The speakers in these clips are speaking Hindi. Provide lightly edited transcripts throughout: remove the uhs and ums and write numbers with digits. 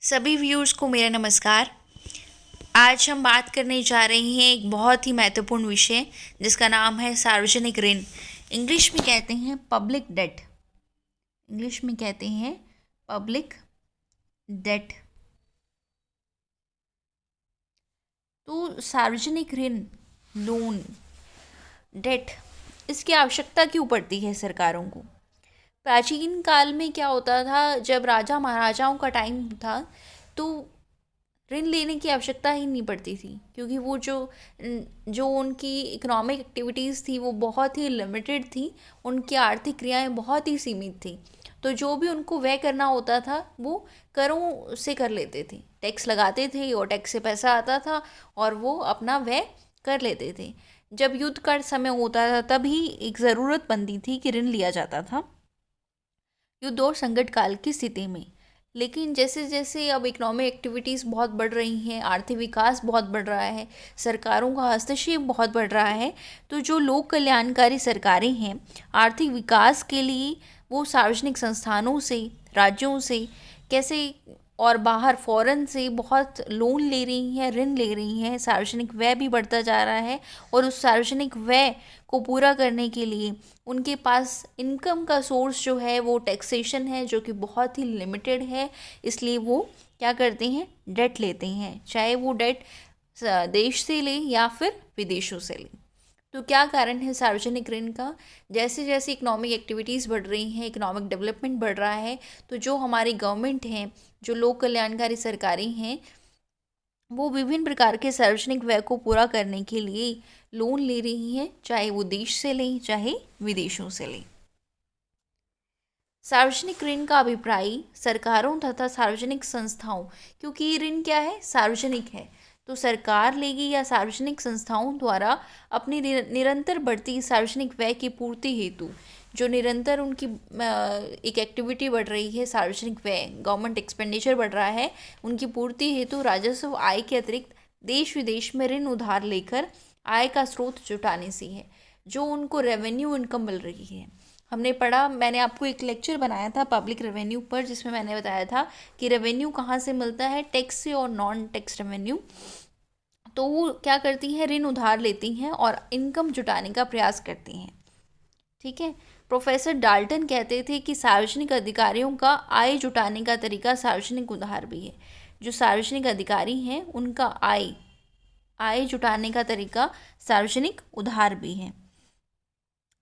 सभी व्यूअर्स को मेरा नमस्कार। आज हम बात करने जा रहे हैं एक बहुत ही महत्वपूर्ण विषय जिसका नाम है सार्वजनिक ऋण। इंग्लिश में कहते हैं पब्लिक डेट। इंग्लिश में कहते हैं पब्लिक डेट। तो सार्वजनिक ऋण, लोन, डेट, इसकी आवश्यकता क्यों पड़ती है सरकारों को? प्राचीन काल में क्या होता था, जब राजा महाराजाओं का टाइम था तो ऋण लेने की आवश्यकता ही नहीं पड़ती थी, क्योंकि वो जो जो उनकी इकोनॉमिक एक्टिविटीज़ थी वो बहुत ही लिमिटेड थी। उनकी आर्थिक क्रियाएं बहुत ही सीमित थी। तो जो भी उनको व्यय करना होता था वो करों से कर लेते थे, टैक्स लगाते थे और टैक्स से पैसा आता था और वो अपना व्यय कर लेते थे। जब युद्ध का समय होता था तभी एक ज़रूरत बनती थी कि ऋण लिया जाता था युद्ध और संकट काल की स्थिति में। लेकिन जैसे जैसे अब इकोनॉमिक एक्टिविटीज़ बहुत बढ़ रही हैं, आर्थिक विकास बहुत बढ़ रहा है, सरकारों का हस्तक्षेप बहुत बढ़ रहा है, तो जो लोक कल्याणकारी सरकारें हैं, आर्थिक विकास के लिए वो सार्वजनिक संस्थानों से, राज्यों से कैसे और बाहर फॉरेन से बहुत लोन ले रही हैं, ऋण ले रही हैं। सार्वजनिक व्यय भी बढ़ता जा रहा है और उस सार्वजनिक व्यय को पूरा करने के लिए उनके पास इनकम का सोर्स जो है वो टैक्सेशन है, जो कि बहुत ही लिमिटेड है। इसलिए वो क्या करते हैं, डेट लेते हैं, चाहे वो डेट देश से ले या फिर विदेशों से ले। तो क्या कारण है सार्वजनिक ऋण का? जैसे जैसे इकोनॉमिक एक्टिविटीज़ बढ़ रही हैं, इकोनॉमिक डेवलपमेंट बढ़ रहा है, तो जो हमारी गवर्नमेंट हैं, जो लोक कल्याणकारी सरकारें हैं, वो विभिन्न प्रकार के सार्वजनिक व्यय को पूरा करने के लिए लोन ले रही हैं, चाहे वो देश से लें चाहे विदेशों से लें। सार्वजनिक ऋण का अभिप्राय सरकारों तथा सार्वजनिक संस्थाओं, क्योंकि ये ऋण क्या है, सार्वजनिक है, तो सरकार लेगी या सार्वजनिक संस्थाओं द्वारा अपनी निरंतर बढ़ती सार्वजनिक व्यय की पूर्ति हेतु, जो निरंतर उनकी एक एक्टिविटी बढ़ रही है, सार्वजनिक व्यय, गवर्नमेंट एक्सपेंडिचर बढ़ रहा है, उनकी पूर्ति हेतु राजस्व आय के अतिरिक्त देश विदेश में ऋण उधार लेकर आय का स्रोत जुटाने से है, जो उनको रेवेन्यू इनकम मिल रही है। हमने पढ़ा, मैंने आपको एक लेक्चर बनाया था पब्लिक रेवेन्यू पर, जिसमें मैंने बताया था कि रेवेन्यू कहाँ से मिलता है, टैक्स से और नॉन टैक्स रेवेन्यू। तो वो क्या करती हैं, ऋण उधार लेती हैं और इनकम जुटाने का प्रयास करती हैं। ठीक है। प्रोफेसर डाल्टन कहते थे कि सार्वजनिक अधिकारियों का आय जुटाने का तरीका सार्वजनिक उधार भी है। जो सार्वजनिक अधिकारी हैं उनका आय आय जुटाने का तरीका सार्वजनिक उधार भी है।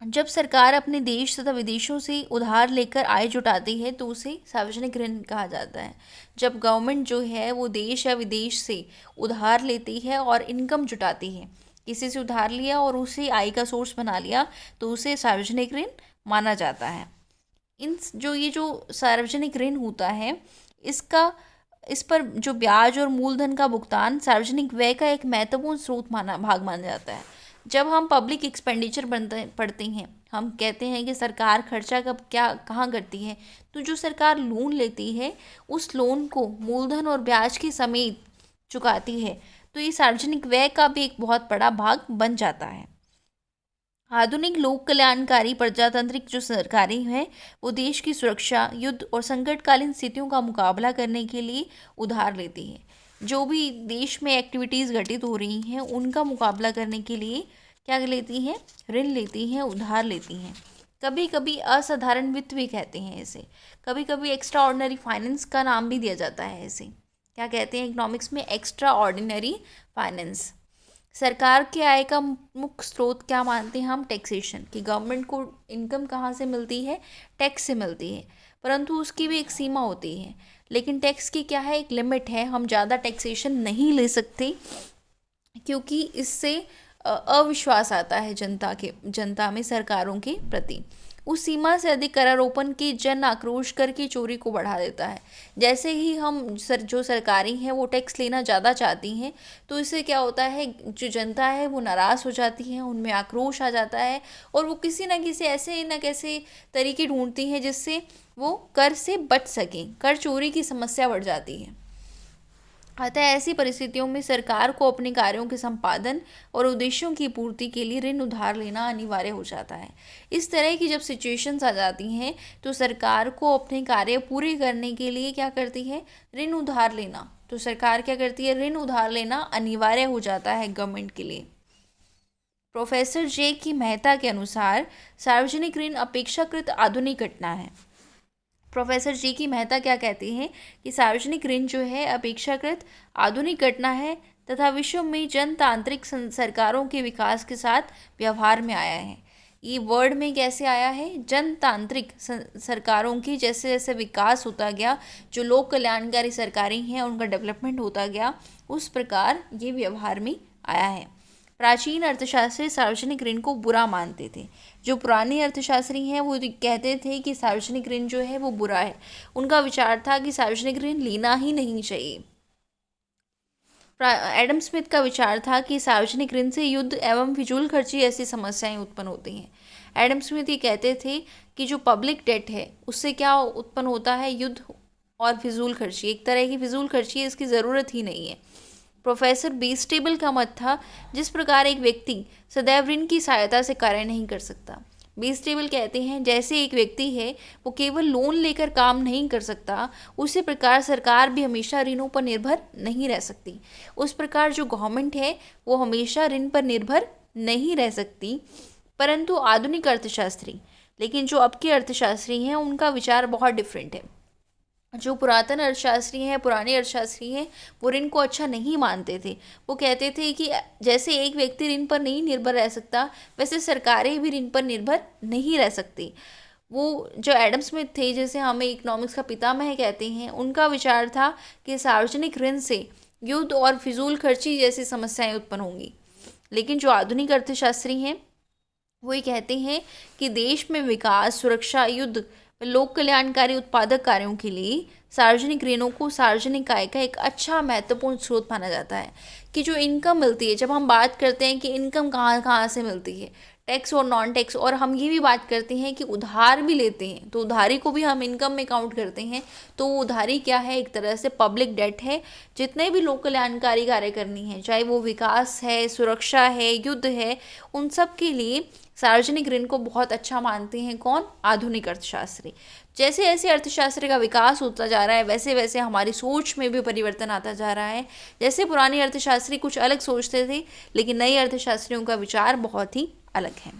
जब सरकार अपने देश तथा विदेशों से उधार लेकर आय जुटाती है तो उसे सार्वजनिक ऋण कहा जाता है। जब गवर्नमेंट जो है वो देश या विदेश से उधार लेती है और इनकम जुटाती है, किसी से उधार लिया और उसे आय का सोर्स बना लिया, तो उसे सार्वजनिक ऋण माना जाता है। ये जो सार्वजनिक ऋण होता है, इसका इस पर जो ब्याज और मूलधन का भुगतान सार्वजनिक व्यय का एक महत्वपूर्ण स्रोत माना जाता है। जब हम पब्लिक एक्सपेंडिचर पढ़ते हैं, हम कहते हैं कि सरकार खर्चा कब क्या कहाँ करती है, तो जो सरकार लोन लेती है उस लोन को मूलधन और ब्याज के समेत चुकाती है, तो ये सार्वजनिक व्यय का भी एक बहुत बड़ा भाग बन जाता है। आधुनिक लोक कल्याणकारी प्रजातांत्रिक जो सरकारें हैं वो देश की सुरक्षा, युद्ध और संकटकालीन स्थितियों का मुकाबला करने के लिए उधार लेती हैं। जो भी देश में एक्टिविटीज़ घटित हो रही हैं उनका मुकाबला करने के लिए क्या लेती हैं, ऋण लेती हैं, उधार लेती हैं। कभी कभी असाधारण वित्त भी कहते हैं इसे, कभी कभी एक्स्ट्रा ऑर्डिनरी फाइनेंस का नाम भी दिया जाता है इसे। क्या कहते हैं इकोनॉमिक्स में, एक्स्ट्रा ऑर्डिनरी फाइनेंस। सरकार के आय का मुख्य स्रोत क्या मानते हैं हम, टैक्सेशन, कि गवर्नमेंट को इनकम कहाँ से मिलती है, टैक्स से मिलती है, परंतु उसकी भी एक सीमा होती है। लेकिन टैक्स की क्या है, एक लिमिट है, हम ज़्यादा टैक्सेशन नहीं ले सकते, क्योंकि इससे अविश्वास आता है जनता में सरकारों के प्रति। उस सीमा से अधिक करारोपण की जन आक्रोश करके चोरी को बढ़ा देता है। जैसे ही हम जो सरकारें हैं वो टैक्स लेना ज़्यादा चाहती हैं, तो इससे क्या होता है, जो जनता है वो नाराज़ हो जाती है, उनमें आक्रोश आ जाता है और वो किसी न किसी ऐसे न कैसे तरीके ढूंढती हैं जिससे वो कर से बच सकें। कर चोरी की समस्या बढ़ जाती है। अतः ऐसी परिस्थितियों में सरकार को अपने कार्यों के संपादन और उद्देश्यों की पूर्ति के लिए ऋण उधार लेना अनिवार्य हो जाता है। इस तरह की जब सिचुएशंस आ जाती हैं तो सरकार को अपने कार्य पूरे करने के लिए क्या करती है, ऋण उधार लेना। तो सरकार क्या करती है, ऋण उधार लेना अनिवार्य हो जाता है गवर्नमेंट के लिए। प्रोफेसर जे की मेहता के अनुसार सार्वजनिक ऋण अपेक्षाकृत आधुनिक घटना है। प्रोफेसर जी की मेहता क्या कहती हैं कि सार्वजनिक ऋण जो है अपेक्षाकृत आधुनिक घटना है तथा विश्व में जनतांत्रिक सरकारों के विकास के साथ व्यवहार में आया है। ये वर्ड में कैसे आया है, जनतांत्रिक सरकारों की जैसे जैसे विकास होता गया, जो लोक कल्याणकारी सरकारें हैं उनका डेवलपमेंट होता गया, उस प्रकार ये व्यवहार में आया है। प्राचीन अर्थशास्त्री सार्वजनिक ऋण को बुरा मानते थे। जो पुराने अर्थशास्त्री हैं वो कहते थे कि सार्वजनिक ऋण जो है वो बुरा है। उनका विचार था कि सार्वजनिक ऋण लेना ही नहीं चाहिए। एडम स्मिथ का विचार था कि सार्वजनिक ऋण से युद्ध एवं फिजूल खर्ची ऐसी समस्याएं उत्पन्न होती हैं। एडम स्मिथ ये कहते थे कि जो पब्लिक डेट है उससे क्या उत्पन्न होता है, युद्ध और फिजूल खर्ची। एक तरह की फिजूल खर्ची है, इसकी ज़रूरत ही नहीं है। प्रोफेसर बेस्टेबल का मत था, जिस प्रकार एक व्यक्ति सदैव ऋण की सहायता से कार्य नहीं कर सकता। बेस्टेबल कहते हैं जैसे एक व्यक्ति है वो केवल लोन लेकर काम नहीं कर सकता, उसी प्रकार सरकार भी हमेशा ऋणों पर निर्भर नहीं रह सकती। उस प्रकार जो गवर्नमेंट है वो हमेशा ऋण पर निर्भर नहीं रह सकती। परंतु आधुनिक अर्थशास्त्री, लेकिन जो अब के अर्थशास्त्री हैं उनका विचार बहुत डिफरेंट है। जो पुरातन अर्थशास्त्री हैं, पुराने अर्थशास्त्री हैं, वो ऋण को अच्छा नहीं मानते थे। वो कहते थे कि जैसे एक व्यक्ति ऋण पर नहीं निर्भर रह सकता, वैसे सरकारें भी ऋण पर निर्भर नहीं रह सकती। वो जो एडम स्मिथ थे, जैसे हमें इकोनॉमिक्स का पितामह कहते हैं, उनका विचार था कि सार्वजनिक ऋण से युद्ध और फिजूल खर्ची जैसी समस्याएं उत्पन्न होंगी। लेकिन जो आधुनिक अर्थशास्त्री हैं वो ये कहते हैं कि देश में विकास, सुरक्षा, युद्ध, लोक कल्याणकारी उत्पादक कार्यों के लिए सार्वजनिक ऋणों को सार्वजनिक आय का एक अच्छा महत्वपूर्ण स्रोत माना जाता है। कि जो इनकम मिलती है, जब हम बात करते हैं कि इनकम कहाँ कहाँ से मिलती है, टैक्स और नॉन टैक्स, और हम ये भी बात करते हैं कि उधार भी लेते हैं तो उधारी को भी हम इनकम में काउंट करते हैं। तो उधारी क्या है, एक तरह से पब्लिक डेट है। जितने भी लोक कल्याणकारी कार्य करनी है, चाहे वो विकास है, सुरक्षा है, युद्ध है, उन सब के लिए सार्वजनिक ऋण को बहुत अच्छा मानते हैं। कौन? आधुनिक अर्थशास्त्री। जैसे जैसे अर्थशास्त्र का विकास होता जा रहा है वैसे वैसे हमारी सोच में भी परिवर्तन आता जा रहा है। जैसे पुराने अर्थशास्त्री कुछ अलग सोचते थे, लेकिन नए अर्थशास्त्रियों का विचार बहुत ही अलग है।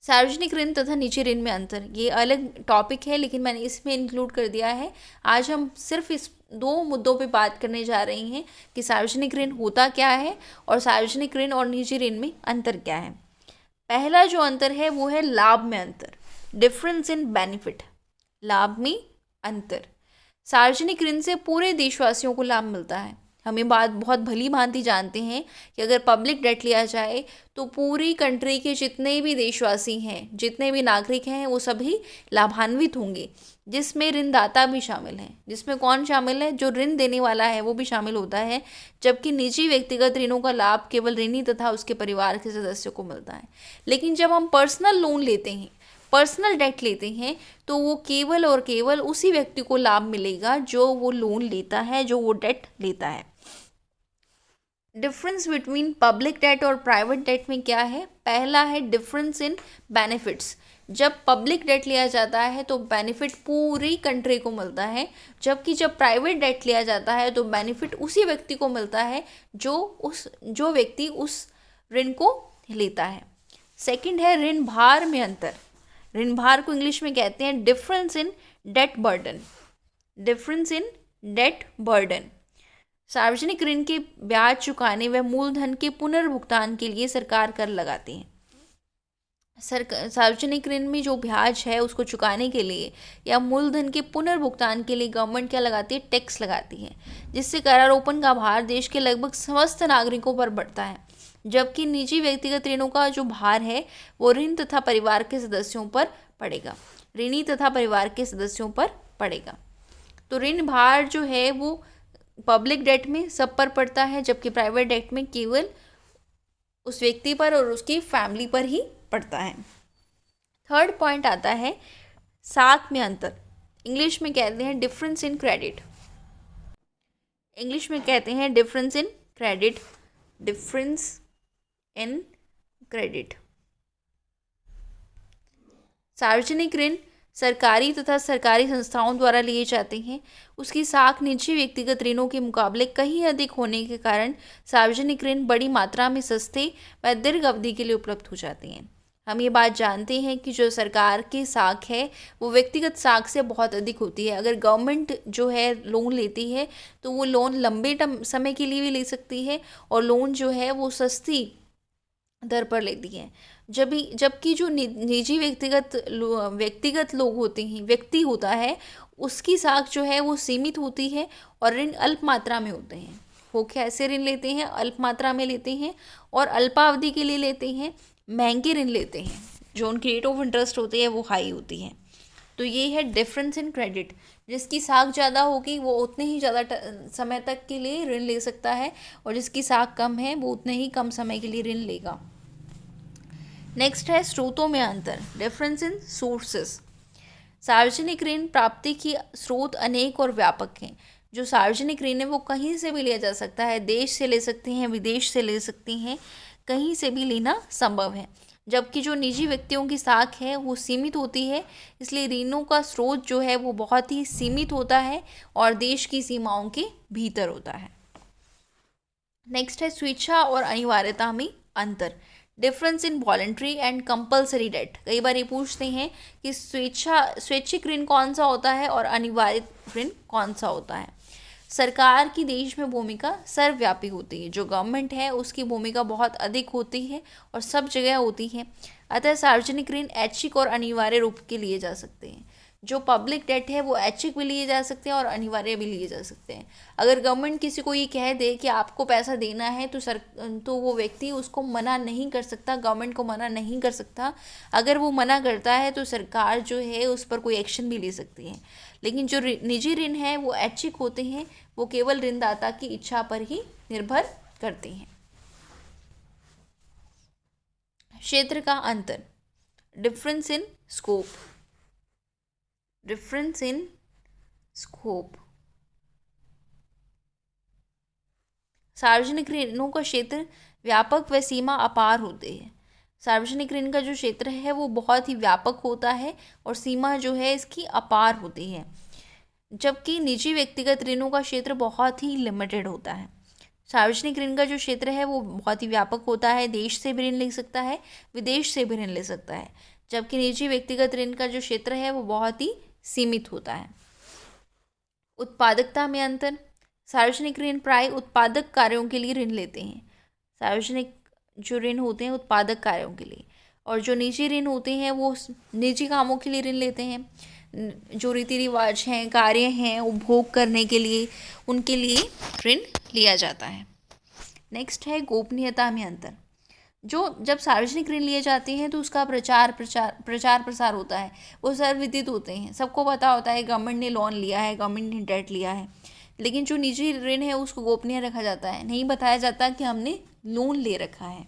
सार्वजनिक ऋण तथा निजी ऋण में अंतर, ये अलग टॉपिक है लेकिन मैंने इसमें इंक्लूड कर दिया है। आज हम सिर्फ इस दो मुद्दों पे बात करने जा रहे हैं कि सार्वजनिक ऋण होता क्या है और सार्वजनिक ऋण और निजी ऋण में अंतर क्या है। पहला जो अंतर है वो है लाभ में अंतर, डिफरेंस इन बेनिफिट। लाभ में अंतर, सार्वजनिक ऋण से पूरे देशवासियों को लाभ मिलता है। हमें बात बहुत भली भांति जानते हैं कि अगर पब्लिक डेट लिया जाए तो पूरी कंट्री के जितने भी देशवासी हैं, जितने भी नागरिक हैं, वो सभी लाभान्वित होंगे, जिसमें ऋणदाता भी शामिल हैं। जिसमें कौन शामिल है? जो ऋण देने वाला है वो भी शामिल होता है। जबकि निजी व्यक्तिगत ऋणों का लाभ केवल ऋणी तथा उसके परिवार के सदस्यों को मिलता है। लेकिन जब हम पर्सनल लोन लेते हैं, पर्सनल डेट लेते हैं, तो वो केवल और केवल उसी व्यक्ति को लाभ मिलेगा जो वो लोन लेता है, जो वो डेट लेता है। डिफरेंस बिटवीन पब्लिक डेट और प्राइवेट डेट में क्या है? पहला है डिफरेंस इन बेनिफिट्स। जब पब्लिक डेट लिया जाता है तो बेनिफिट पूरी कंट्री को मिलता है, जबकि जब प्राइवेट डेट लिया जाता है तो बेनिफिट उसी व्यक्ति को मिलता है जो व्यक्ति उस ऋण को लेता है। सेकंड है ऋण भार में अंतर। ऋण भार को इंग्लिश में कहते हैं difference in debt burden. Difference in debt burden, सार्वजनिक ऋण के ब्याज चुकाने व मूलधन के पुनर्भुगतान के लिए सरकार कर लगाती है। सार्वजनिक ऋण में जो ब्याज है उसको चुकाने के लिए या मूलधन के पुनर्भुगतान के लिए गवर्नमेंट क्या लगाती है? टैक्स लगाती है, जिससे करारोपण का भार देश के लगभग समस्त नागरिकों पर बढ़ता है। जबकि निजी व्यक्तिगत ऋणों का जो भार है वो ऋण तथा परिवार के सदस्यों पर पड़ेगा, ऋणी तथा परिवार के सदस्यों पर पड़ेगा। तो ऋण भार जो है वो पब्लिक डेट में सब पर पड़ता है, जबकि प्राइवेट डेट में केवल उस व्यक्ति पर और उसकी फैमिली पर ही पड़ता है। थर्ड पॉइंट आता है साख में अंतर। इंग्लिश में कहते हैं डिफरेंस इन क्रेडिट। इंग्लिश में कहते हैं difference in credit, difference in credit. सार्वजनिक ऋण सरकारी तथा सरकारी संस्थाओं द्वारा लिए जाते हैं। उसकी साख निजी व्यक्तिगत ऋणों के मुकाबले कहीं अधिक होने के कारण सार्वजनिक ऋण बड़ी मात्रा में सस्ते व दीर्घ अवधि के लिए उपलब्ध हो जाते हैं। हम ये बात जानते हैं कि जो सरकार की साख है वो व्यक्तिगत साख से बहुत अधिक होती है। अगर गवर्नमेंट जो है लोन लेती है तो वो लोन लंबे समय के लिए भी ले सकती है और लोन जो है वो सस्ती दर पर लेती है। जबकि जो निजी व्यक्तिगत लोग होते हैं, व्यक्ति होता है, उसकी साख जो है वो सीमित होती है और ऋण अल्प मात्रा में होते हैं। वो कैसे ऋण लेते हैं? अल्प मात्रा में लेते हैं और अल्पावधि के लिए लेते हैं, महंगे ऋण लेते हैं, जो उनकी रेट ऑफ इंटरेस्ट होती है वो हाई होती है। तो ये है डिफरेंस इन क्रेडिट। जिसकी साख ज़्यादा होगी वो उतने ही ज़्यादा समय तक के लिए ऋण ले सकता है और जिसकी साख कम है वो उतने ही कम समय के लिए ऋण लेगा। नेक्स्ट है स्रोतों में अंतर, डिफरेंस इन सोर्सेस। सार्वजनिक ऋण प्राप्ति की स्रोत अनेक और व्यापक हैं। जो सार्वजनिक ऋण है वो कहीं से भी लिया जा सकता है, देश से ले सकते हैं, विदेश से ले सकते हैं, कहीं से भी लेना संभव है। जबकि जो निजी व्यक्तियों की साख है वो सीमित होती है, इसलिए ऋणों का स्रोत जो है वो बहुत ही सीमित होता है और देश की सीमाओं के भीतर होता है। नेक्स्ट है स्वेच्छा और अनिवार्यता में अंतर, difference in voluntary and compulsory debt. कई बार ये पूछते हैं कि स्वैच्छिक ऋण कौन सा होता है और अनिवार्य ऋण कौन सा होता है। सरकार की देश में भूमिका सर्वव्यापी होती है। जो गवर्नमेंट है उसकी भूमिका बहुत अधिक होती है और सब जगह होती है। अतः सार्वजनिक ऋण ऐच्छिक और अनिवार्य रूप के लिए जा सकते हैं। जो पब्लिक डेट है वो ऐच्छिक भी लिए जा सकते हैं और अनिवार्य भी लिए जा सकते हैं। अगर गवर्नमेंट किसी को ये कह दे कि आपको पैसा देना है तो वो व्यक्ति उसको मना नहीं कर सकता, गवर्नमेंट को मना नहीं कर सकता। अगर वो मना करता है तो सरकार जो है उस पर कोई एक्शन भी ले सकती है। लेकिन जो निजी ऋण है वो ऐच्छिक होते हैं, वो केवल ऋणदाता की इच्छा पर ही निर्भर करते हैं। क्षेत्र का अंतर, difference in scope, difference in scope. सार्वजनिक ऋणों का क्षेत्र व्यापक व सीमा अपार होते हैं। सार्वजनिक ऋण का जो क्षेत्र है वो बहुत ही व्यापक होता है और सीमा जो है इसकी अपार होती है। जबकि निजी व्यक्तिगत ऋणों का क्षेत्र बहुत ही लिमिटेड होता है। सार्वजनिक ऋण का जो क्षेत्र है वो बहुत ही व्यापक होता है, देश से भी ऋण ले सकता है, विदेश से भी ऋण ले सकता है। जबकि निजी व्यक्तिगत ऋण का जो क्षेत्र है वो बहुत ही सीमित होता है। उत्पादकता में अंतर, सार्वजनिक ऋण प्राय उत्पादक कार्यों के लिए ऋण लेते हैं। सार्वजनिक जो ऋण होते हैं उत्पादक कार्यों के लिए, और जो निजी ऋण होते हैं वो निजी कामों के लिए ऋण लेते हैं। जो रीति रिवाज हैं, कार्य हैं, उपभोग करने के लिए, उनके लिए ऋण लिया जाता है। नेक्स्ट है गोपनीयता में अंतर। जब सार्वजनिक ऋण लिए जाते हैं तो उसका प्रचार प्रसार होता है, वो सर्वविदित होते हैं, सबको पता होता है गवर्नमेंट ने लोन लिया है, गवर्नमेंट ने डेट लिया है। लेकिन जो निजी ऋण है उसको गोपनीय रखा जाता है, नहीं बताया जाता कि हमने लोन ले रखा है।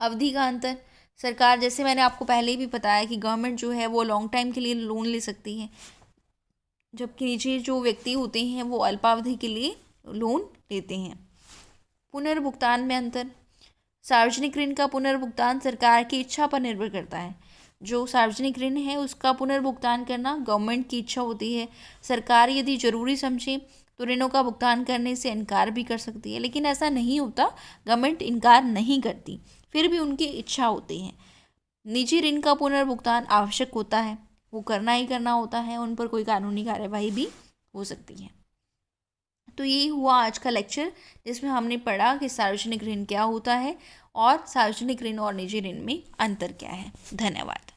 अवधि का अंतर, सरकार, जैसे मैंने आपको पहले ही भी बताया कि गवर्नमेंट जो है वो लॉन्ग टाइम के लिए लोन ले सकती है, जबकि निजी जो व्यक्ति होते हैं वो अल्पावधि के लिए लोन लेते हैं। पुनर्भुगतान में अंतर, सार्वजनिक ऋण का पुनर्भुगतान सरकार की इच्छा पर निर्भर करता है। जो सार्वजनिक ऋण है उसका पुनर्भुगतान करना गवर्नमेंट की इच्छा होती है। सरकार यदि जरूरी समझे तो ऋणों का भुगतान करने से इनकार भी कर सकती है, लेकिन ऐसा नहीं होता, गवर्नमेंट इनकार नहीं करती, फिर भी उनकी इच्छा होती है। निजी ऋण का पुनर्भुगतान आवश्यक होता है, वो करना ही करना होता है, उन पर कोई कानूनी कार्यवाही भी हो सकती है। तो ये हुआ आज का लेक्चर, जिसमें हमने पढ़ा कि सार्वजनिक ऋण क्या होता है और सार्वजनिक ऋण और निजी ऋण में अंतर क्या है। धन्यवाद।